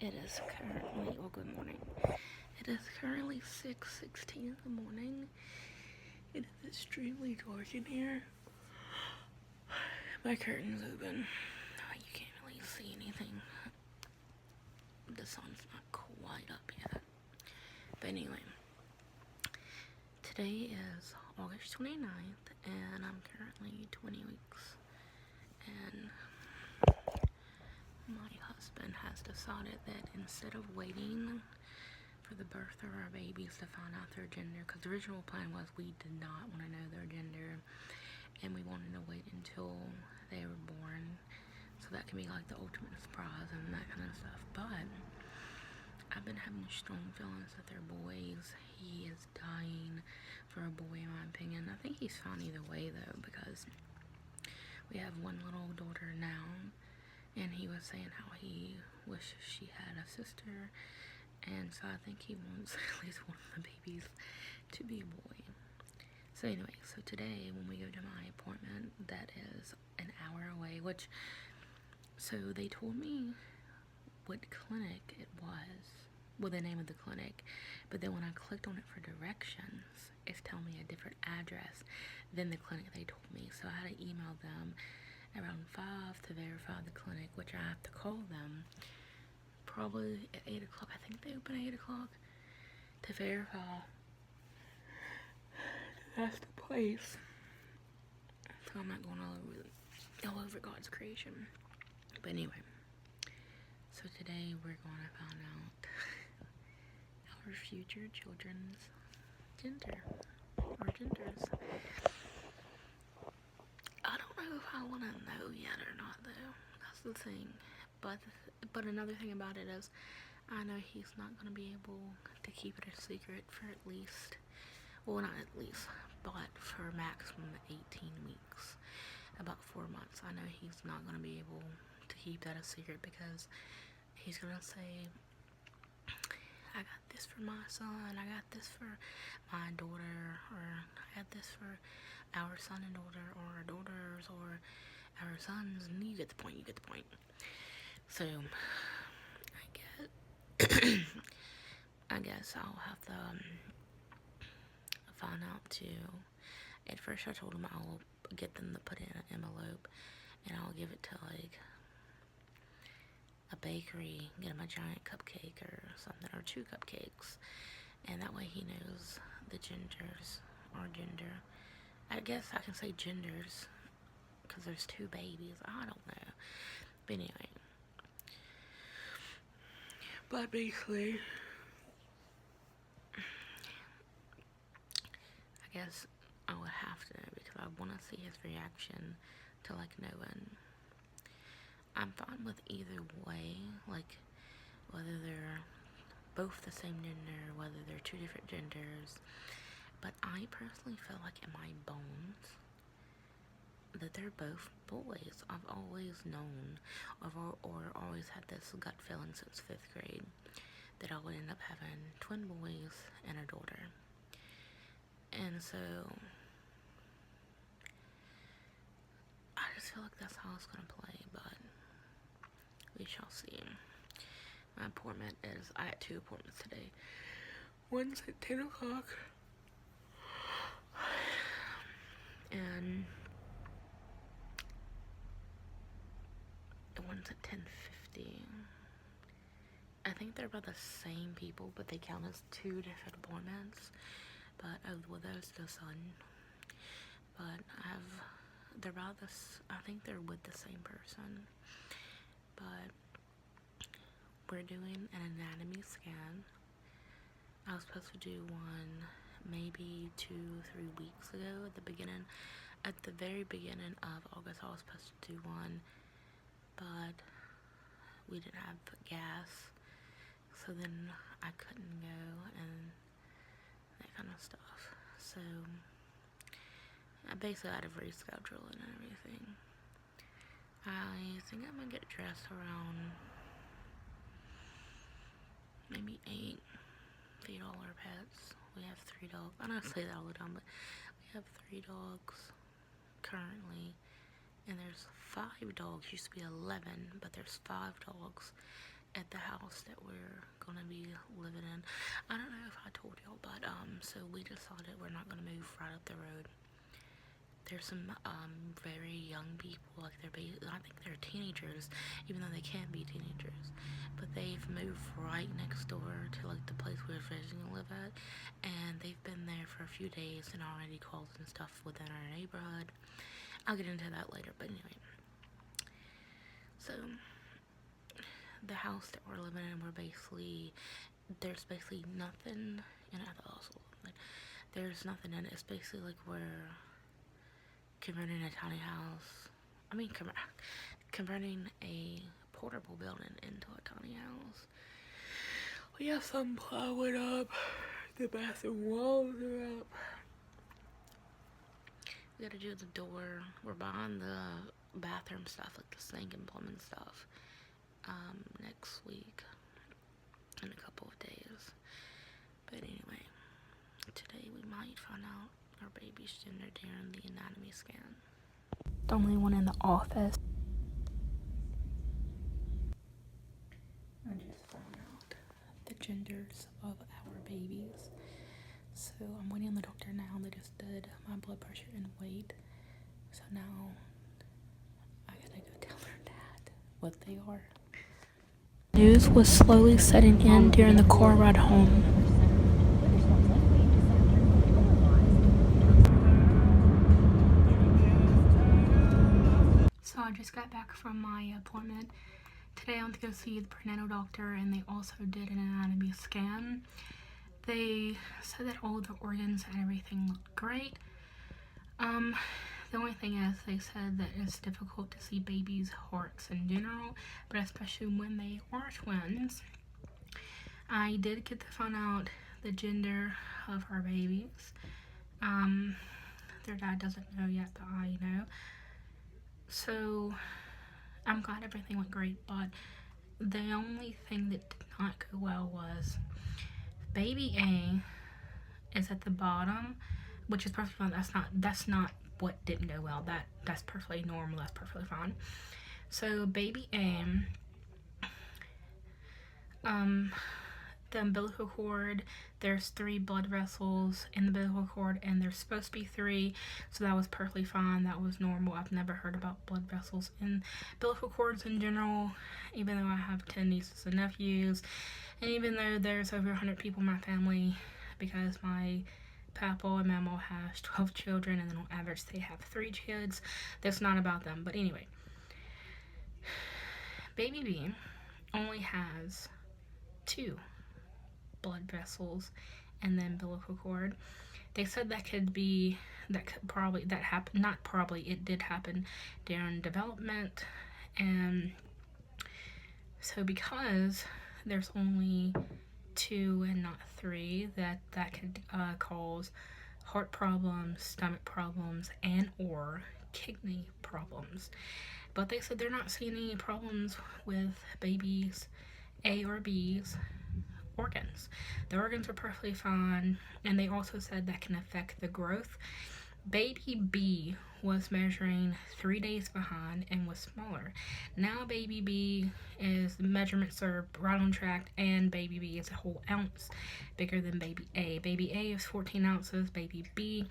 It is currently, well, good morning. It is currently 6:16 in the morning. It is extremely dark in here. My curtain's open. You can't really see anything. The sun's not quite up yet. But anyway, today is August 29th, and I'm currently 20 weeks. And my husband has decided that instead of waiting for the birth of our babies to find out their gender, because the original plan was we did not want to know their gender, and we wanted to wait until they were born, so that can be like the ultimate surprise and that kind of stuff. But I've been having strong feelings that they're boys. He is dying for a boy, in my opinion. I think he's fine either way, though, because we have one little daughter now, and he was saying how he wishes she had a sister, and so I think he wants at least one of the babies to be a boy. So anyway, so today when we go to my appointment, that is an hour away, so they told me what clinic it was, well, the name of the clinic, but then when I clicked on it for directions, it's telling me a different address than the clinic they told me. So I had to email them around 5 to verify the clinic, which I have to call them probably at 8 o'clock. I think they open at 8 o'clock to verify that's the place. So I'm not going all over God's creation. But anyway, so today we're going to find out our future children's gender or genders. I don't know if I want to know yet or not, though. That's the thing. But another thing about it is, I know he's not going to be able to keep it a secret for at least, well, not at least, but for maximum 18 weeks, about 4 months. I know he's not going to be able to keep that a secret because he's going to say, I got this for my son, I got this for my daughter, or I got this for our son and daughter, or our daughters, or our sons, and you get the point. So, I guess I'll have to find out too. At first I told him I'll get them to put it in an envelope, and I'll give it to like a bakery, get him a giant cupcake or something, or 2 cupcakes, and that way he knows the genders, or gender. I guess I can say genders, because there's 2 babies, I don't know. But anyway, but basically, I guess I would have to know, because I want to see his reaction to like knowing. I'm fine with either way, like whether they're both the same gender, whether they're 2 different genders, but I personally feel like in my bones that they're both boys. I've always known, or always had this gut feeling since 5th grade, that I would end up having twin boys and a daughter. And so I just feel like that's how it's gonna play, but we shall see. My appointment is, I had 2 appointments today. One's at 10 o'clock, and the one's at 10:50. I think they're about the same people, but they count as 2 different appointments. But well, there's the son. But they're about this. I think they're with the same person. But we're doing an anatomy scan. I was supposed to do one maybe 2-3 weeks ago at the very beginning of August. I was supposed to do one, but we didn't have gas, so then I couldn't go and that kind of stuff. So I basically had to reschedule it and everything. I think I'm gonna get dressed around maybe 8. Feed all our pets. We have 3 dogs. I don't say that all the time, but we have 3 dogs currently, and there's 5 dogs. Used to be 11, but there's 5 dogs at the house that we're gonna be living in. I don't know if I told y'all, but so we decided we're not gonna move right up the road. There's some very young people, like I think they're teenagers, even though they can't be teenagers, but they've moved right next door to like the place we're originally live at, and they've been there for a few days and already causing stuff within our neighborhood. I'll get into that later, but anyway. So the house that we're living in, there's basically nothing in it. There's nothing in it. It's basically like we're converting a tiny house. I mean, converting a portable building into a tiny house. We have some plywood up. The bathroom walls are up. We gotta do the door. We're buying the bathroom stuff, like the sink and plumbing stuff, next week, in a couple of days. But anyway, today we might find out our baby's gender during the anatomy scan. The only one in the office. I just found out the genders of our babies. So I'm waiting on the doctor now. They just did my blood pressure and weight. So now I gotta go tell their dad what they are. News was slowly setting in during the car ride home. So I just got back from my appointment. Today I went to go see the prenatal doctor, and they also did an anatomy scan. They said that all the organs and everything looked great. The only thing is, they said that it's difficult to see babies' hearts in general, but especially when they are twins. I did get to find out the gender of our babies. Their dad doesn't know yet, but I know. So I'm glad everything went great, but the only thing that did not go well was baby A is at the bottom, which is perfectly fine. That's not what didn't go well. That's perfectly normal. That's perfectly fine. So baby A, the umbilical cord, there's 3 blood vessels in the umbilical cord, and there's supposed to be 3, so that was perfectly fine. That was normal. I've never heard about blood vessels in umbilical cords in general, even though I have 10 nieces and nephews, and even though there's over 100 people in my family, because my papa and mama has 12 children, and then on average they have 3 kids. That's not about them, but anyway. Baby B only has 2 blood vessels and the umbilical cord. They said it did happen during development, and so because there's only 2 and not 3, that could cause heart problems, stomach problems, and or kidney problems. But they said they're not seeing any problems with babies A or B's organs. The organs are perfectly fine, and they also said that can affect the growth. Baby B was measuring 3 days behind and was smaller. Now baby B the measurements are right on track, and baby B is a whole ounce bigger than baby A. Baby A is 14 ounces, baby B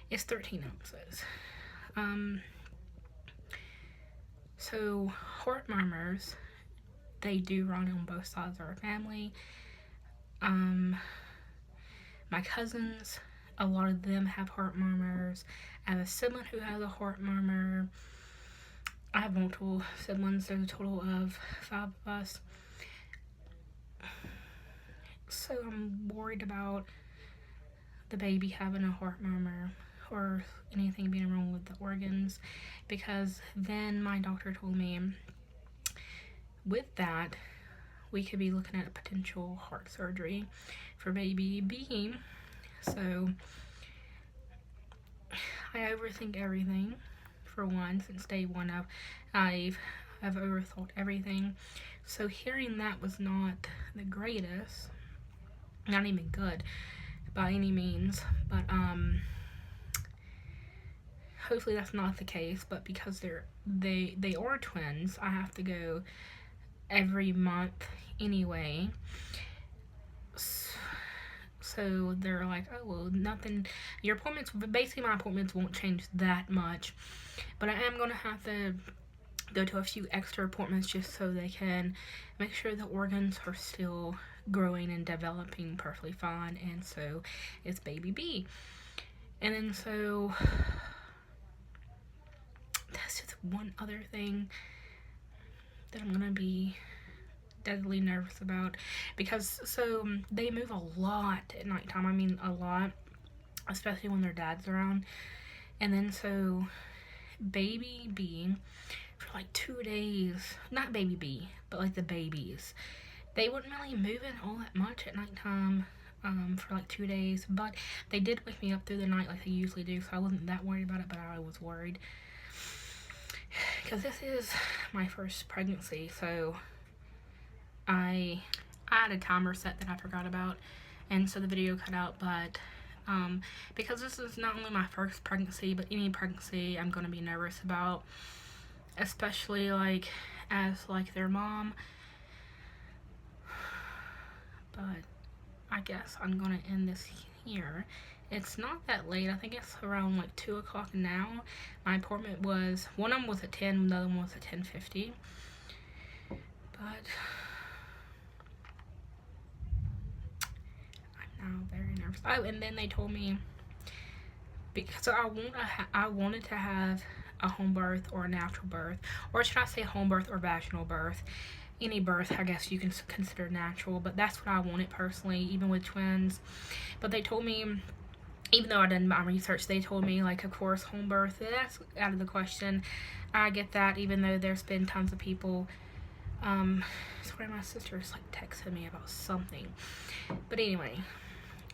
is 13 ounces. So heart murmurs, they do run on both sides of our family. My cousins, a lot of them have heart murmurs. I have a sibling who has a heart murmur. I have multiple siblings. There's a total of 5 of us. So I'm worried about the baby having a heart murmur or anything being wrong with the organs, because then my doctor told me with that we could be looking at a potential heart surgery for baby B. So I overthink everything. For one, since day one, I've overthought everything. So hearing that was not the greatest, not even good by any means, but hopefully that's not the case. But because they are twins, I have to go every month anyway. So they're like, oh, well, nothing, your appointments, basically my appointments won't change that much, but I am going to have to go to a few extra appointments just so they can make sure the organs are still growing and developing perfectly fine, and so is baby B. And then so that's just one other thing that I'm gonna be deadly nervous about, because so they move a lot at nighttime. I mean, a lot, especially when their dad's around. And then so baby B, for like 2 days, not baby B, but like the babies, they wouldn't really move in all that much at nighttime for like 2 days, but they did wake me up through the night like they usually do, so I wasn't that worried about it, but I was worried because this is my first pregnancy. So I had a timer set that I forgot about, and so the video cut out, but because this is not only my first pregnancy, but any pregnancy I'm going to be nervous about, especially like as like their mom. But I guess I'm going to end this here. It's not that late. I think it's around like 2 o'clock now. My appointment was, one of them was at 10, the other one was at 10:50. But I'm now very nervous. Oh, and then they told me, because I wanted to have a home birth or a natural birth, or should I say home birth or vaginal birth. Any birth, I guess you can consider natural, but that's what I wanted personally, even with twins. But they told me, even though I did my research, they told me, like, of course, home birth, that's out of the question. I get that, even though there's been tons of people, swear my sister's, like, texting me about something. But anyway,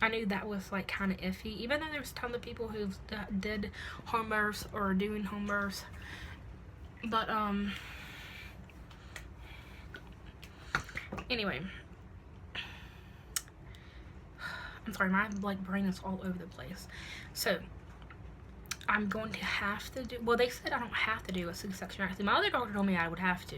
I knew that was, like, kind of iffy, even though there's tons of people who did home births or are doing home births. But, anyway, I'm sorry, my like brain is all over the place. So I'm going to have to do, well, they said I don't have to do a C-section. Actually, my other doctor told me I would have to.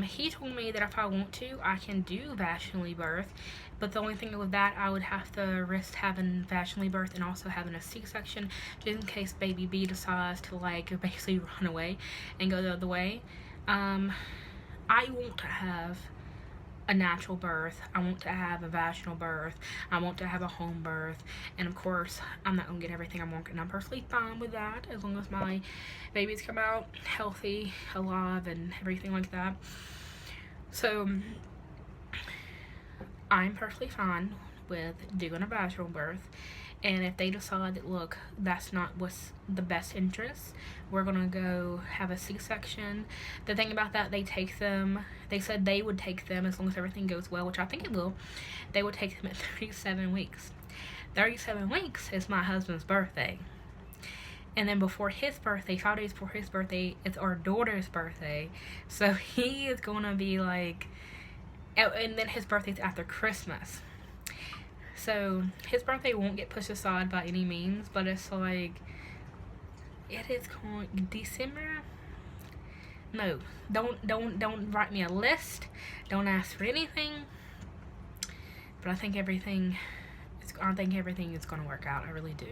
He told me that if I want to, I can do vaginally birth, but the only thing with that, I would have to risk having vaginally birth and also having a C-section, just in case baby B decides to like basically run away and go the other way. I want to have a natural birth, I want to have a vaginal birth, I want to have a home birth, and of course I'm not gonna get everything I want, and I'm perfectly fine with that as long as my babies come out healthy, alive, and everything like that. So I'm perfectly fine with doing a vaginal birth, and if they decide that, look, that's not what's the best interest, we're gonna go have a C-section. The thing about that, they said they would take them as long as everything goes well, which I think it will. They would take them at 37 weeks. 37 weeks is my husband's birthday. And then before his birthday, 5 days before his birthday, it's our daughter's birthday. So he is gonna be like, and then his birthday's after Christmas. So his birthday won't get pushed aside by any means, but it's like, it is going December. No, don't write me a list. Don't ask for anything. But I think everything is gonna work out. I really do.